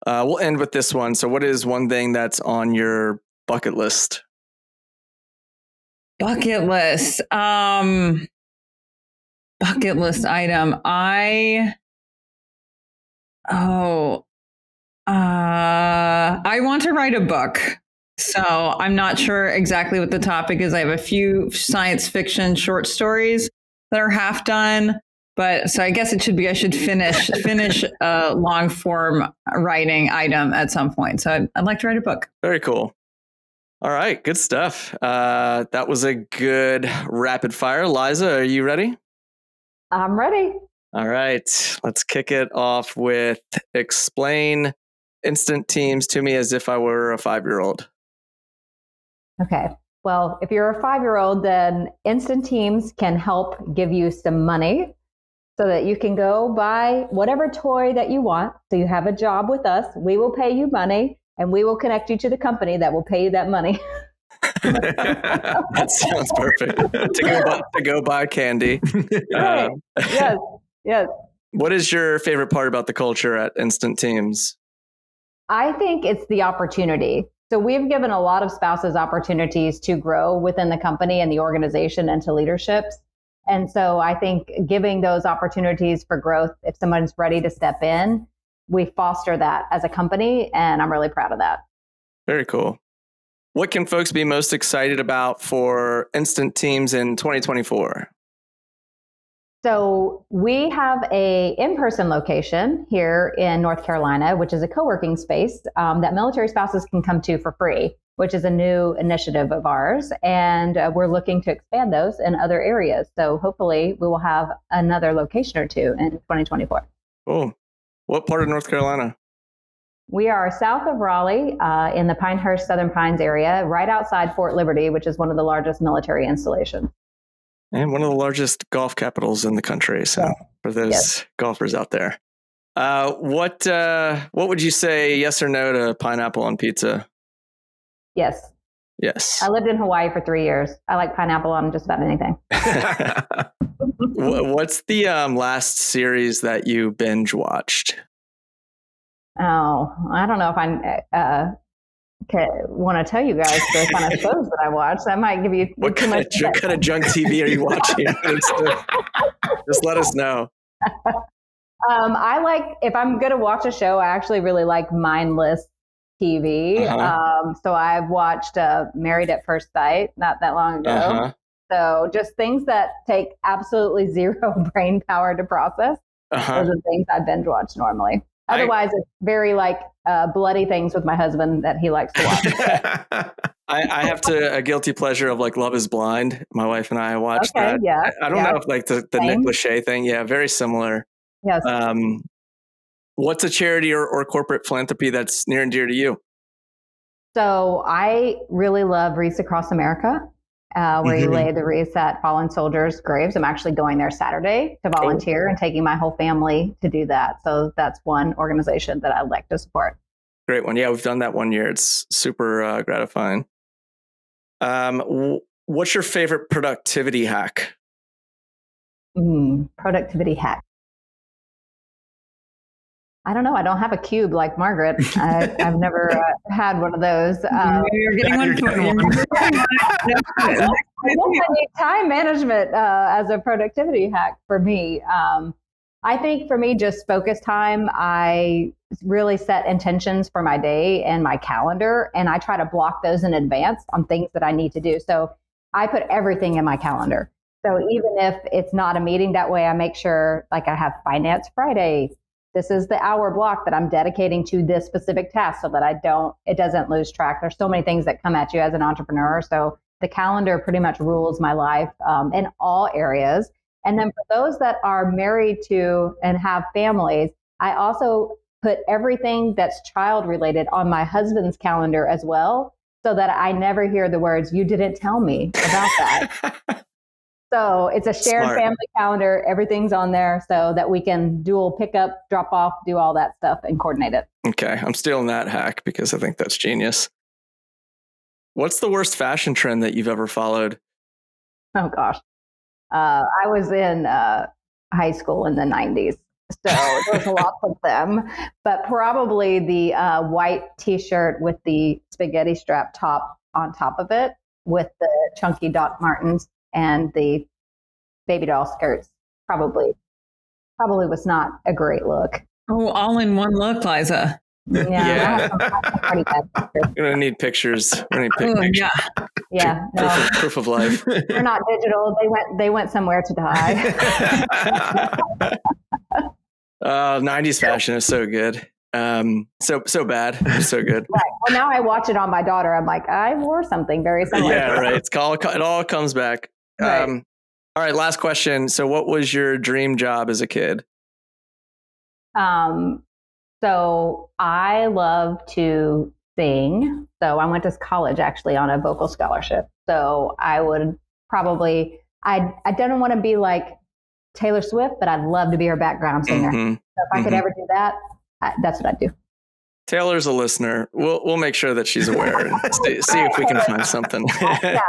We'll end with this one. So what is one thing that's on your bucket list? Bucket list. Bucket list item. I want to write a book. So I'm not sure exactly what the topic is. I have a few science fiction short stories that are half done, but so I guess it should be, I should finish a long form writing item at some point. So I'd like to write a book. Very cool. All right. Good stuff. That was a good rapid fire. Liza, are you ready? I'm ready. All right, let's kick it off with explain instant teams to me as if I were a 5-year-old. Okay. Well, if you're a 5-year-old, then instant teams can help give you some money so that you can go buy whatever toy that you want. So you have a job with us. We will pay you money and we will connect you to the company that will pay you that money. That sounds perfect. To go buy candy. Right. Yes. What is your favorite part about the culture at Instant Teams? I think it's the opportunity. So we've given a lot of spouses opportunities to grow within the company and the organization and to leaderships. And so I think giving those opportunities for growth, if someone's ready to step in, we foster that as a company. And I'm really proud of that. Very cool. What can folks be most excited about for Instant Teams in 2024? So we have a in-person location here in North Carolina, which is a co-working space that military spouses can come to for free, which is a new initiative of ours. And we're looking to expand those in other areas. So hopefully we will have another location or two in 2024. Cool. What part of North Carolina? We are south of Raleigh in the Pinehurst Southern Pines area, right outside Fort Liberty, which is one of the largest military installations. And one of the largest golf capitals in the country. So for those golfers out there, what would you say, yes or no to pineapple on pizza? Yes. Yes. I lived in Hawaii for 3 years. I like pineapple on just about anything. What's the last series that you binge watched? Oh, I don't know if I want to tell you guys the kind of shows that I watch. That might give you what kind of junk TV are you watching? Just let us know. I like, if I'm going to watch a show, I actually really like mindless TV. So I've watched Married at First Sight not that long ago. So just things that take absolutely zero brain power to process. Those are things I binge watch normally. Otherwise, it's very like bloody things with my husband that he likes to watch. I have a guilty pleasure of like Love is Blind. My wife and I watched that. Yeah, I don't know if like the Nick Lachey thing. Yeah, very similar. Yes. What's a charity or corporate philanthropy that's near and dear to you? So I really love Wreaths Across America, where you lay the wreaths at fallen soldiers' graves. I'm actually going there Saturday to volunteer and taking my whole family to do that. So that's one organization that I'd like to support. Great one. Yeah, we've done that 1 year. It's super gratifying. What's your favorite productivity hack? Productivity hack. I don't know. I don't have a cube like Margaret. I've never had one of those. You're getting one. I need time management as a productivity hack for me. I think for me, just focus time. I really set intentions for my day and my calendar, and I try to block those in advance on things that I need to do. So I put everything in my calendar. So even if it's not a meeting that way, I make sure like I have Finance Friday. This is the hour block that I'm dedicating to this specific task so that it doesn't lose track. There's so many things that come at you as an entrepreneur. So the calendar pretty much rules my life in all areas. And then for those that are married to and have families, I also put everything that's child related on my husband's calendar as well, so that I never hear the words, "You didn't tell me about that." So it's a shared family calendar. Everything's on there so that we can dual pick up, drop off, do all that stuff and coordinate it. Okay. I'm stealing that hack because I think that's genius. What's the worst fashion trend that you've ever followed? Oh, gosh. I was in high school in the 90s. So there's lots of them, but probably the white T-shirt with the spaghetti strap top on top of it with the chunky Doc Martens and the baby doll skirts probably was not a great look. Oh, all in one look, Liza. Yeah. We're going to need pictures. We're going to need pictures. Yeah. No. Proof of life. They're not digital. They went somewhere to die. 90s fashion is so good. So bad. It's so good. Right. Well, now I watch it on my daughter. I'm like, I wore something very similar. Yeah, right. It all comes back. Right. All right. Last question. So what was your dream job as a kid? So I love to sing. So I went to college actually on a vocal scholarship. So I would probably, I didn't want to be like Taylor Swift, but I'd love to be her background singer. So if I could ever do that, that's what I'd do. Taylor's a listener. We'll make sure that she's aware and see if we can find something. Yeah.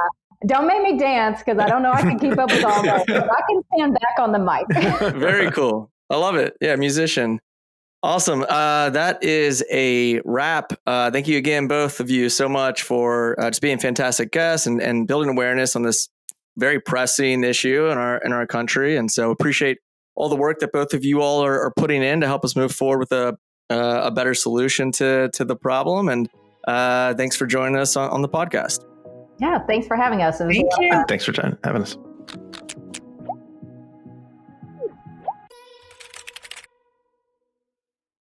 Don't make me dance because I don't know I can keep up with all that. But I can stand back on the mic. Very cool. I love it. Yeah, musician. Awesome. That is a wrap. Thank you again, both of you, so much for just being fantastic guests and building awareness on this very pressing issue in our country. And so appreciate all the work that both of you all are putting in to help us move forward with a better solution to the problem. And thanks for joining us on the podcast. Yeah, thanks for having us. Thank you. Thanks for having us.